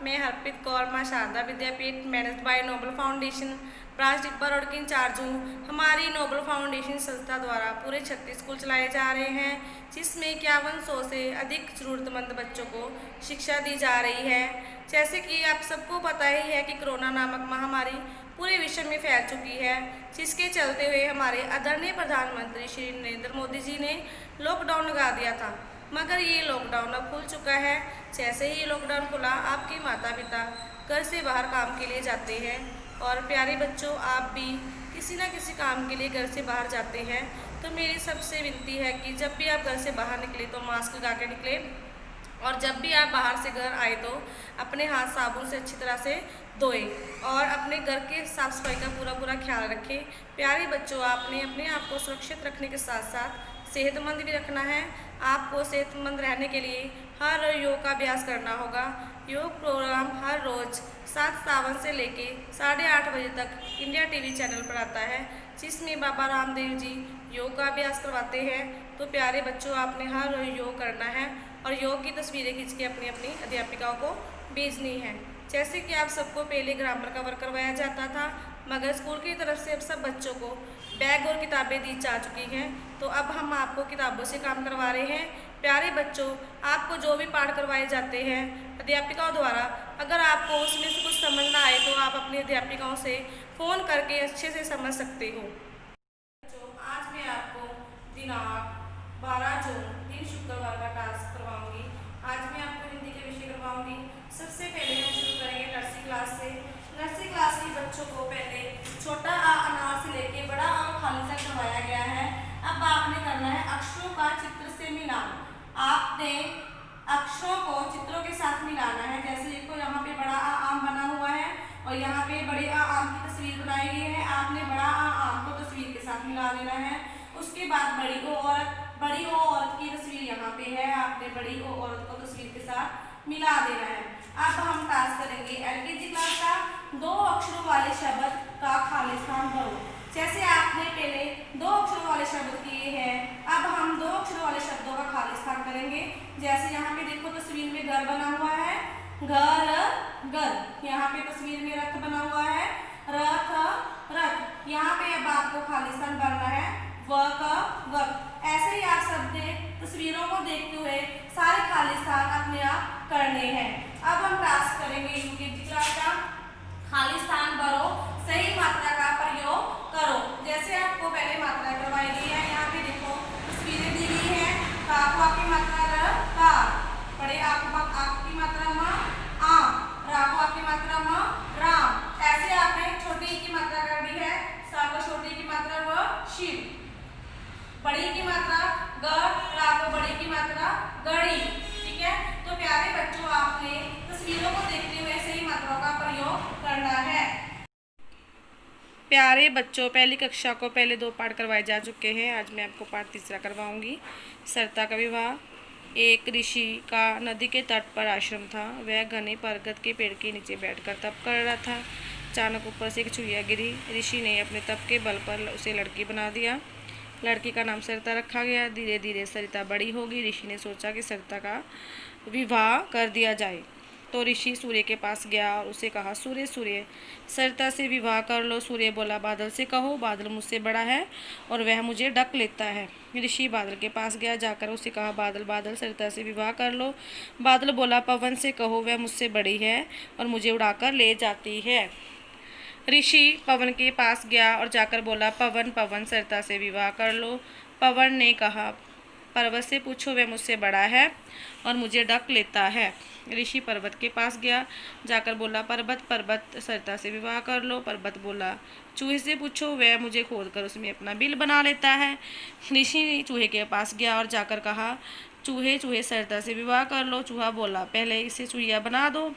मैं Harpreet Kaur Maa Sharda Vidyapeeth managed by Noble Foundation branch Dibba road की incharge हूँ। हमारी नोबल फाउंडेशन संस्था द्वारा पूरे 36 स्कूल चलाए जा रहे हैं, जिसमें 5100 से अधिक ज़रूरतमंद बच्चों को शिक्षा दी जा रही है। जैसे कि आप सबको पता ही है कि कोरोना नामक महामारी पूरे विश्व में फैल चुकी है, जिसके चलते हुए हमारे आदरणीय प्रधानमंत्री श्री नरेंद्र मोदी जी ने लॉकडाउन लगा दिया था। मगर ये लॉकडाउन अब खुल चुका है। जैसे ही लॉकडाउन खुला, आपके माता पिता घर से बाहर काम के लिए जाते हैं और प्यारे बच्चों, आप भी किसी न किसी काम के लिए घर से बाहर जाते हैं, तो मेरी सबसे विनती है कि जब भी आप घर से बाहर निकले तो मास्क लगा के निकले, और जब भी आप बाहर से घर आए तो अपने हाथ साबुन से अच्छी तरह से धोएं और अपने घर के साफ सफाई का पूरा ख्याल रखें। प्यारे बच्चों, आपने अपने आप को सुरक्षित रखने के साथ साथ सेहतमंद भी रखना है। आपको सेहतमंद रहने के लिए हर रोज योग का अभ्यास करना होगा। योग प्रोग्राम हर रोज़ 7 सावन से लेके 8:30 बजे तक इंडिया टीवी चैनल पर आता है, जिसमें बाबा रामदेव जी योग का अभ्यास करवाते हैं। तो प्यारे बच्चों, आपने हर रोज योग करना है और योग की तस्वीरें खींच के अपनी अपनी अध्यापिकाओं को भेजनी है। जैसे कि आप सबको पहले ग्रामर कवर करवाया जाता था, मगर स्कूल की तरफ से अब सब बच्चों को बैग और किताबें दी जा चुकी हैं, तो अब हम आपको किताबों से काम करवा रहे हैं। प्यारे बच्चों, आपको जो भी पाठ करवाए जाते हैं अध्यापिकाओं द्वारा, अगर आपको उसमें से कुछ समझ ना आए तो आप अपनी अध्यापिकाओं से फ़ोन करके अच्छे से समझ सकते हो। बच्चों, आज मैं आपको दिनांक 12 जून दिन शुक्रवार का टास्क करवाऊंगी। आज मैं आपको हिंदी के विषय करवाऊंगी। सबसे पहले हम शुरू करेंगे नर्सरी क्लास से। नर्सरी क्लास के बच्चों को पहले छोटा आ अनार से लेके बड़ा आ खाली तक करवाया गया है। अब आपने करना है अक्षरों का चित्र से मिलान। आपने अक्षरों को चित्रों के साथ मिलाना है। जैसे देखो, यहाँ पे बड़ा आ आम बना हुआ है और यहाँ पे बड़े आ आम की तस्वीर बनाई गई है। आपने बड़ा आ आम को तस्वीर के साथ मिला देना है। उसके बाद बड़ी ओ औरत की तस्वीर यहाँ पे है, आपने बड़ी ओ औरत को तस्वीर के साथ मिला देना है। अब हम टास्क करेंगे एलकेजी क्लास का 2 अक्षरों वाले शब्द का खाली स्थान भरो। जैसे आपने पहले 2 अक्षरों वाले शब्द किए हैं, अब हम 2 अक्षरों वाले शब्दों का खाली स्थान करेंगे। जैसे यहाँ पे देखो, तस्वीर में घर बना हुआ है, घर घर। यहाँ पे तस्वीर में रथ बना हुआ है, रथ रथ। यहाँ पे अब आपको खाली स्थान भरना है, वक। ऐसे ही आप सब ने तस्वीरों को देखते हुए सारे खाली स्थान अपने आप करने हैं। अब हम टास्क करेंगे यूकेजी क्लास का खाली स्थान भरो, सही मात्रा का प्रयोग करो। जैसे आपको पहले मात्रा करवाई गई है, यहाँ पे देखो तस्वीरें दी गई है। का की मात्रा र का, बड़े आपकी मात्रा म आ, रा की मात्रा म राम। ऐसे आपने छोटी की मात्रा कर दी है, सा को छोटी की मात्रा व शिव, बड़ी की मात्रा ग, रा को बड़ी की मात्रा गड़ी। ठीक है, तो प्यारे बच्चों, आपने तस्वीरों को देखते हुए सही मात्राओं का प्रयोग करना है। प्यारे बच्चों, पहली कक्षा को पहले 2 पाठ करवाए जा चुके हैं। आज मैं आपको पाठ तीसरा करवाऊंगी। सरता का विवाह। एक ऋषि का नदी के तट पर आश्रम था। वह घने बरगद के पेड़ के नीचे बैठकर तप कर रहा था। अचानक ऊपर से एक चुहिया गिरी। ऋषि ने अपने तप के बल पर उसे लड़की बना दिया। लड़की का नाम सरिता रखा गया। धीरे धीरे सरिता बड़ी होगी। ऋषि ने सोचा कि सरिता का विवाह कर दिया जाए, तो ऋषि सूर्य के पास गया और उसे कहा, सूर्य सूर्य, सरिता से विवाह कर लो। सूर्य बोला, बादल से कहो, बादल मुझसे बड़ा है और वह मुझे ढक लेता है। ऋषि बादल के पास गया, जाकर उसे कहा, बादल बादल, सरिता से विवाह कर लो। बादल बोला, पवन से कहो, वह मुझसे बड़ी है और मुझे उड़ाकर ले जाती है। ऋषि पवन के पास गया और जाकर बोला, पवन पवन, सरिता से विवाह कर लो। पवन ने कहा, पर्वत से पूछो, वह मुझसे बड़ा है और मुझे ढक लेता है। ऋषि पर्वत के पास गया, जाकर बोला, पर्वत पर्वत, सरिता से विवाह कर लो। पर्वत बोला, चूहे से पूछो, वह मुझे खोदकर उसमें अपना बिल बना लेता है। ऋषि चूहे के पास गया और जाकर कहा, चूहे चूहे, सरिता से विवाह कर लो। चूहा बोला, पहले इसे चूहिया बना दो।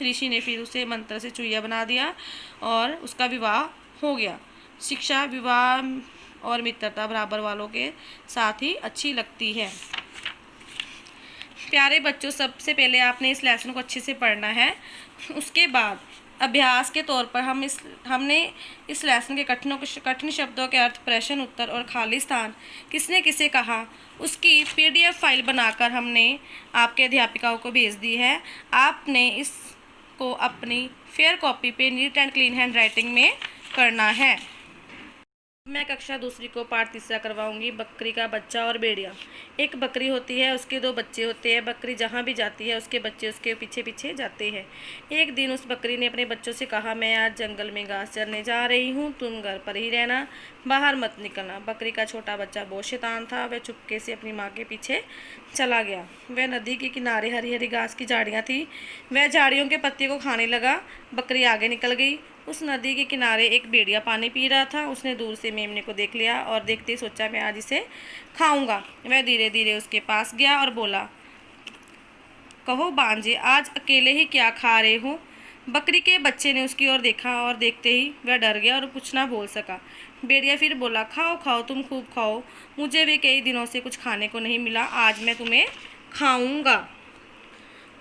ऋषि ने फिर उसे मंत्र से चूहिया बना दिया और उसका विवाह हो गया। शिक्षा, विवाह और मित्रता बराबर वालों के साथ ही अच्छी लगती है। प्यारे बच्चों, सबसे पहले आपने इस लेसन को अच्छे से पढ़ना है। उसके बाद अभ्यास के तौर पर हमने इस लेसन के कठिन शब्दों के अर्थ, प्रश्न उत्तर और खाली स्थान किसने किसे कहा, उसकी PDF फाइल बनाकर हमने आपके अध्यापिकाओं को भेज दी है। आपने इस को अपनी फेयर कॉपी पे neat and clean hand writing में करना है। मैं कक्षा दूसरी को पाठ तीसरा करवाऊंगी, बकरी का बच्चा और भेड़िया। एक बकरी होती है, उसके 2 बच्चे होते हैं। बकरी जहाँ भी जाती है उसके बच्चे उसके पीछे पीछे जाते हैं। एक दिन उस बकरी ने अपने बच्चों से कहा, मैं आज जंगल में घास चरने जा रही हूँ, तुम घर पर ही रहना, बाहर मत निकलना। बकरी का छोटा बच्चा बहुत शैतान था, वह चुपके से अपनी माँ के पीछे चला गया। वह नदी के किनारे हरी हरी घास की झाड़ियाँ थी, वह झाड़ियों के पत्ते को खाने लगा। बकरी आगे निकल गई। उस नदी के किनारे एक भेड़िया पानी पी रहा था। उसने दूर से मेमने को देख लिया और देखते ही सोचा, मैं आज इसे खाऊंगा। वह धीरे धीरे उसके पास गया और बोला, कहो बांझे, आज अकेले ही क्या खा रहे हो? बकरी के बच्चे ने उसकी ओर देखा और देखते ही वह डर गया और कुछ ना बोल सका। भेड़िया फिर बोला, खाओ खाओ, तुम खूब खाओ, मुझे भी कई दिनों से कुछ खाने को नहीं मिला, आज मैं तुम्हें खाऊंगा।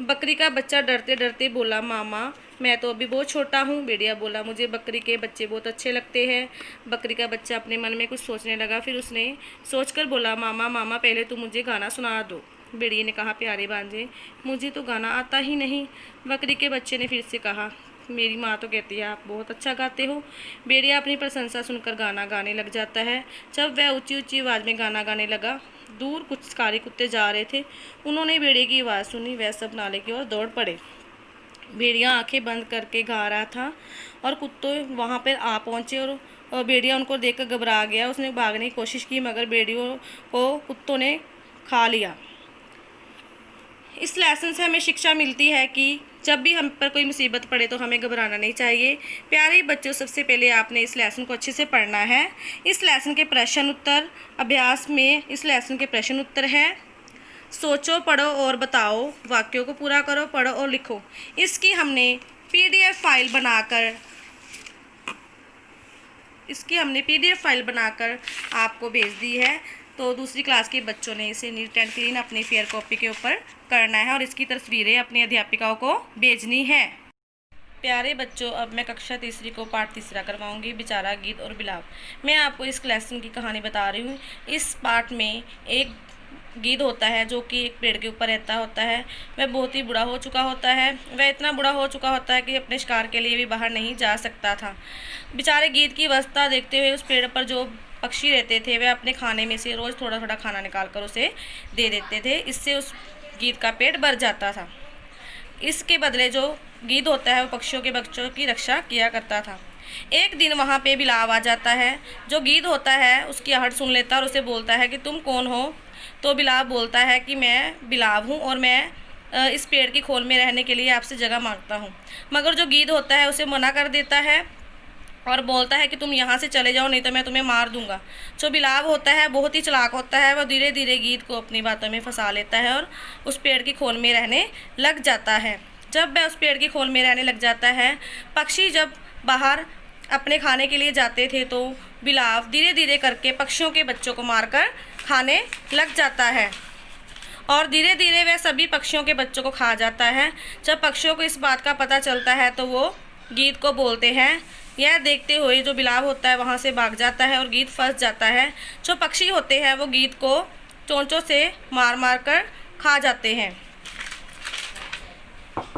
बकरी का बच्चा डरते डरते बोला, मामा मैं तो अभी बहुत छोटा हूँ। भेड़िया बोला, मुझे बकरी के बच्चे बहुत अच्छे लगते हैं। बकरी का बच्चा अपने मन में कुछ सोचने लगा, फिर उसने सोचकर बोला, मामा मामा पहले तुम मुझे गाना सुना दो। भेड़िए ने कहा, प्यारे भांजे मुझे तो गाना आता ही नहीं। बकरी के बच्चे ने फिर से कहा, मेरी माँ तो कहती है आप बहुत अच्छा गाते हो। भेड़िया अपनी प्रशंसा सुनकर गाना गाने लग जाता है। जब वह ऊंची ऊंची आवाज़ में गाना गाने लगा, दूर कुछ शिकारी कुत्ते जा रहे थे। उन्होंने भेड़िए की आवाज़ सुनी, वह सब नाले की ओर दौड़ पड़े। भेड़िया आंखें बंद करके गा रहा था और कुत्ते वहाँ पर आ पहुँचे और भेड़िया उनको देखकर घबरा गया। उसने भागने की कोशिश की मगर भेड़ियों को कुत्तों ने खा लिया। इस लेसन से हमें शिक्षा मिलती है कि जब भी हम पर कोई मुसीबत पड़े तो हमें घबराना नहीं चाहिए। प्यारे बच्चों, सबसे पहले आपने इस लेसन को अच्छे से पढ़ना है। इस लेसन के प्रश्न उत्तर अभ्यास में इस लेसन के प्रश्न उत्तर है, सोचो, पढ़ो और बताओ, वाक्यों को पूरा करो, पढ़ो और लिखो। इसकी हमने पीडीएफ फाइल बनाकर आपको भेज दी है। तो दूसरी क्लास के बच्चों ने इसे नीट एंड क्लीन अपनी फेयर कॉपी के ऊपर करना है और इसकी तस्वीरें अपनी अध्यापिकाओं को भेजनी है। प्यारे बच्चों, अब मैं कक्षा तीसरी को पाठ तीसरा करवाऊंगी, बेचारा गीद और बिलाव। मैं आपको इस लेसन की कहानी बता रही हूँ। इस पाठ में एक गीद होता है जो कि एक पेड़ के ऊपर रहता होता है। वह बहुत ही बूढ़ा हो चुका होता है। वह इतना बूढ़ा हो चुका होता है कि अपने शिकार के लिए भी बाहर नहीं जा सकता था। बेचारे गीद की अवस्था देखते हुए उस पेड़ पर जो पक्षी रहते थे वह अपने खाने में से रोज़ थोड़ा थोड़ा खाना निकाल कर उसे दे देते थे। इससे उस गीद का पेट भर जाता था। इसके बदले जो गीद होता है वो पक्षियों के बच्चों की रक्षा किया करता था। एक दिन वहाँ पे बिलाव आ जाता है। जो गीद होता है उसकी आहट सुन लेता है और उसे बोलता है कि तुम कौन हो? तो बिलाव बोलता है कि मैं बिलाव हूँ और मैं इस पेड़ की खोल में रहने के लिए आपसे जगह मांगता हूँ। मगर जो गीद होता है उसे मना कर देता है और बोलता है कि तुम यहाँ से चले जाओ, नहीं तो मैं तुम्हें मार दूंगा। जो बिलाव होता है बहुत ही चालाक होता है। वह धीरे धीरे गीद को अपनी बातों में फंसा लेता है और उस पेड़ की खोल में रहने लग जाता है। जब वह उस पेड़ की खोल में रहने लग जाता है, पक्षी जब बाहर अपने खाने के लिए जाते थे तो बिलाव धीरे धीरे करके पक्षियों के बच्चों को मारकर खाने लग जाता है और धीरे धीरे वह सभी पक्षियों के बच्चों को खा जाता है। जब पक्षियों को इस बात का पता चलता है तो वो गीद को बोलते हैं। यह देखते हुए जो बिलाव होता है वहाँ से भाग जाता है और गीद फंस जाता है। जो पक्षी होते हैं वो गीद को चोंचों से मार मार कर खा जाते हैं।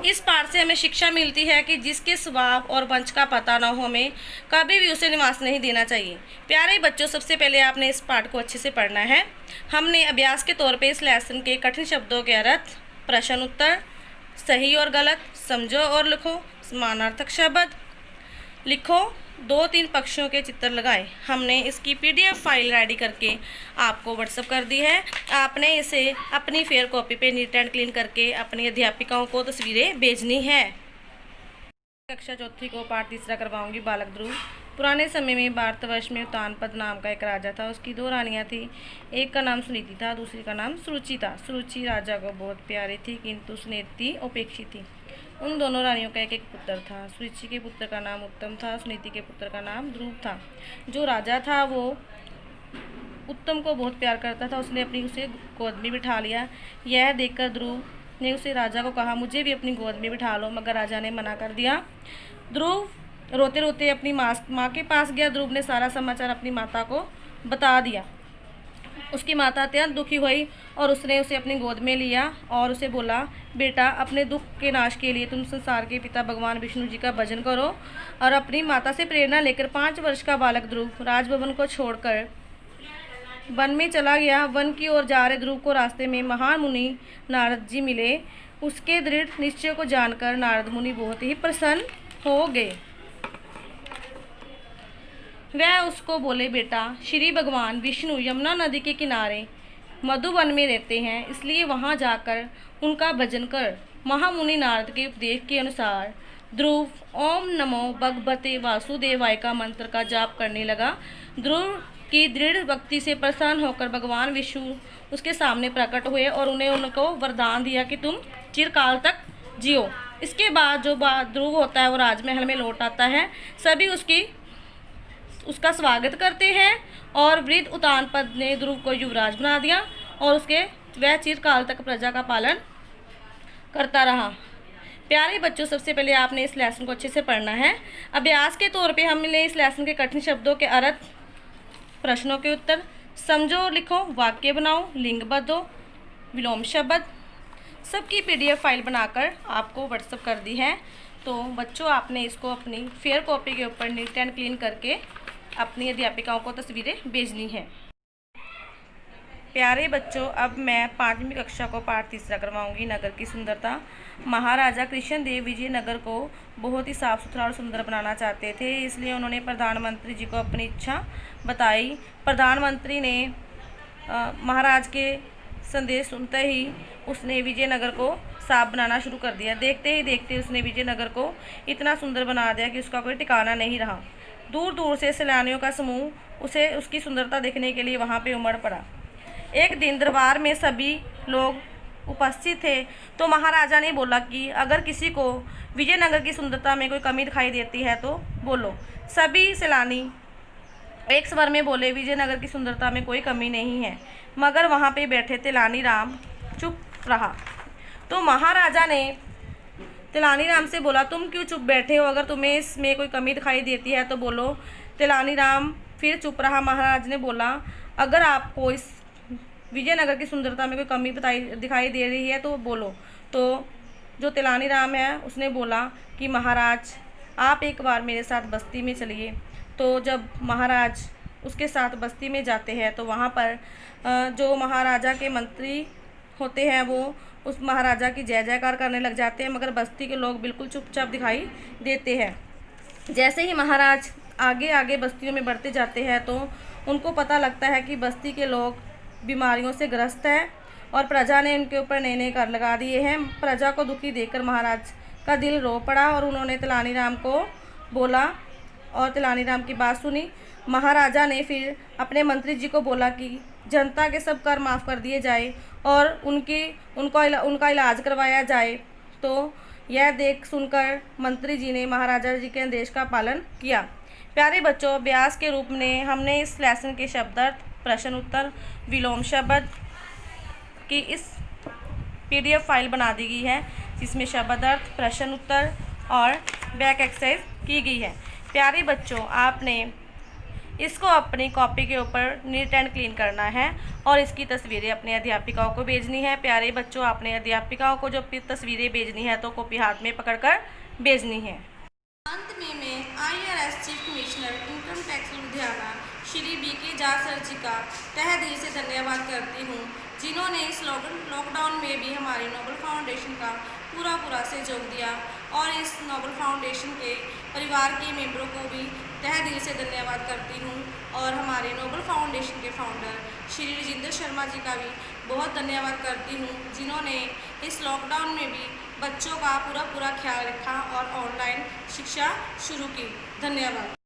इस पाठ से हमें शिक्षा मिलती है कि जिसके स्वभाव और वंश का पता न हो हमें कभी भी उसे निवास नहीं देना चाहिए। प्यारे बच्चों, सबसे पहले आपने इस पाठ को अच्छे से पढ़ना है। हमने अभ्यास के तौर पे इस लेसन के कठिन शब्दों के अर्थ, प्रश्न उत्तर, सही और गलत, समझो और लिखो, समानार्थक शब्द लिखो, 2-3 पक्षियों के चित्र लगाएं। हमने इसकी पीडीएफ फाइल रेडी करके आपको व्हाट्सएप कर दी है। आपने इसे अपनी फेयर कॉपी पे नीट एंड क्लीन करके अपनी अध्यापिकाओं को तस्वीरें भेजनी है। कक्षा चौथी को पाठ तीसरा करवाऊंगी, बालक ध्रुव। पुराने समय में भारतवर्ष में तानपद नाम का एक राजा था। उसकी 2 रानियां थी। एक का नाम सुनीति था, दूसरी का नाम सुरुचि था। सुरुचि राजा को बहुत प्यारी थी किंतु सुनीति उपेक्षित थी। उन दोनों रानियों का एक एक पुत्र था। सुरुचि के पुत्र का नाम उत्तम था, सुनीति के पुत्र का नाम ध्रुव था। जो राजा था वो उत्तम को बहुत प्यार करता था। उसने अपनी उसे गोद में बिठा लिया। यह देखकर ध्रुव ने उसे राजा को कहा, मुझे भी अपनी गोद में बिठा लो, मगर राजा ने मना कर दिया। ध्रुव रोते रोते अपनी माँ के पास गया। ध्रुव ने सारा समाचार अपनी माता को बता दिया। उसकी माता अत्यंत दुखी हुई और उसने उसे अपनी गोद में लिया और उसे बोला, बेटा, अपने दुख के नाश के लिए तुम संसार के पिता भगवान विष्णु जी का भजन करो। और अपनी माता से प्रेरणा लेकर 5 वर्ष का बालक ध्रुव राजभवन को छोड़कर वन में चला गया। वन की ओर जा रहे ध्रुव को रास्ते में महान मुनि नारद जी मिले। उसके दृढ़ निश्चय को जानकर नारद मुनि बहुत ही प्रसन्न हो गए। वह उसको बोले, बेटा, श्री भगवान विष्णु यमुना नदी के किनारे मधुवन में रहते हैं, इसलिए वहां जाकर उनका भजन कर। महामुनि नारद के उपदेश के अनुसार ध्रुव ओम नमो भगवते वासुदेवाय का मंत्र का जाप करने लगा। ध्रुव की दृढ़ भक्ति से प्रसन्न होकर भगवान विष्णु उसके सामने प्रकट हुए और उनको वरदान दिया कि तुम चिरकाल तक जियो। इसके बाद जो ध्रुव होता है वो राजमहल में लौट आता है। सभी उसका स्वागत करते हैं और वृद्ध उतानपद ने ध्रुव को युवराज बना दिया और वह चिरकाल तक प्रजा का पालन करता रहा। प्यारे बच्चों, सबसे पहले आपने इस लेसन को अच्छे से पढ़ना है। अभ्यास के तौर पे हमने इस लेसन के कठिन शब्दों के अर्थ, प्रश्नों के उत्तर समझो और लिखो, वाक्य बनाओ, लिंग बदलो, विलोम शब्द सबकी PDF फाइल बनाकर आपको व्हाट्सएप कर दी है। तो बच्चों, आपने इसको अपनी फेयर कॉपी के ऊपर नीट एंड क्लीन करके अपनी अध्यापिकाओं को तस्वीरें भेजनी है। प्यारे बच्चों, अब मैं 5वीं कक्षा को पाठ 3 करवाऊंगी, नगर की सुंदरता। महाराजा कृष्णदेव विजयनगर को बहुत ही साफ सुथरा और सुंदर बनाना चाहते थे, इसलिए उन्होंने प्रधानमंत्री जी को अपनी इच्छा बताई। प्रधानमंत्री ने महाराज के संदेश सुनते ही उसने विजयनगर को साफ बनाना शुरू कर दिया। देखते ही देखते उसने विजयनगर को इतना सुंदर बना दिया कि उसका कोई ठिकाना नहीं रहा। दूर दूर से सैलानियों का समूह उसकी सुंदरता देखने के लिए वहाँ पे उमड़ पड़ा। एक दिन दरबार में सभी लोग उपस्थित थे तो महाराजा ने बोला कि अगर किसी को विजयनगर की सुंदरता में कोई कमी दिखाई देती है तो बोलो। सभी सैलानी एक स्वर में बोले, विजयनगर की सुंदरता में कोई कमी नहीं है। मगर वहाँ पे बैठे तेलानीराम चुप रहा। तो महाराजा ने तेलानीराम से बोला, तुम क्यों चुप बैठे हो? अगर तुम्हें इसमें कोई कमी दिखाई देती है तो बोलो। तेलानीराम फिर चुप रहा। महाराज ने बोला, अगर आपको इस विजयनगर की सुंदरता में कोई कमी दिखाई दे रही है तो बोलो। तो जो तेलानीराम है उसने बोला कि महाराज, आप एक बार मेरे साथ बस्ती में चलिए। तो जब महाराज उसके साथ बस्ती में जाते हैं तो वहाँ पर जो महाराजा के मंत्री होते हैं वो उस महाराजा की जय जयकार करने लग जाते हैं, मगर बस्ती के लोग बिल्कुल चुपचाप दिखाई देते हैं। जैसे ही महाराज आगे आगे बस्तियों में बढ़ते जाते हैं तो उनको पता लगता है कि बस्ती के लोग बीमारियों से ग्रस्त हैं और प्रजा ने उनके ऊपर नए नए कर लगा दिए हैं। प्रजा को दुखी देखकर महाराज का दिल रो पड़ा और उन्होंने तेलानीराम को बोला और तेलानीराम की बात सुनी। महाराजा ने फिर अपने मंत्री जी को बोला कि जनता के सब कर माफ़ कर दिए जाए और उनका इलाज करवाया जाए। तो यह देख सुनकर मंत्री जी ने महाराजा जी के आदेश का पालन किया। प्यारे बच्चों, अभ्यास के रूप में हमने इस लेसन के शब्दार्थ, प्रश्न उत्तर, विलोम शब्द की इस PDF फाइल बना दी गई है जिसमें शब्दार्थ, प्रश्न उत्तर और बैक एक्सरसाइज की गई है। प्यारे बच्चों, आपने इसको अपनी कॉपी के ऊपर नीट एंड क्लीन करना है और इसकी तस्वीरें अपने अध्यापिकाओं को भेजनी है। प्यारे बच्चों, आपने अध्यापिकाओं को जो तस्वीरें भेजनी है तो कॉपी हाथ में पकड़कर भेजनी है। अंत में मैं IRS chief commissioner income tax Ludhiana Shri BK Jha sir ji का तहे दिल से धन्यवाद करती हूँ, जिन्होंने इस लॉकडाउन में भी हमारी नोबल फाउंडेशन का पूरा सहयोग दिया और इस नोबल फाउंडेशन के परिवार के मेंबरों को भी तहे दिल से धन्यवाद करती हूँ और हमारे नोबल फाउंडेशन के फाउंडर श्री राजेंद्र शर्मा जी का भी बहुत धन्यवाद करती हूँ, जिन्होंने इस लॉकडाउन में भी बच्चों का पूरा ख्याल रखा और ऑनलाइन शिक्षा शुरू की। धन्यवाद।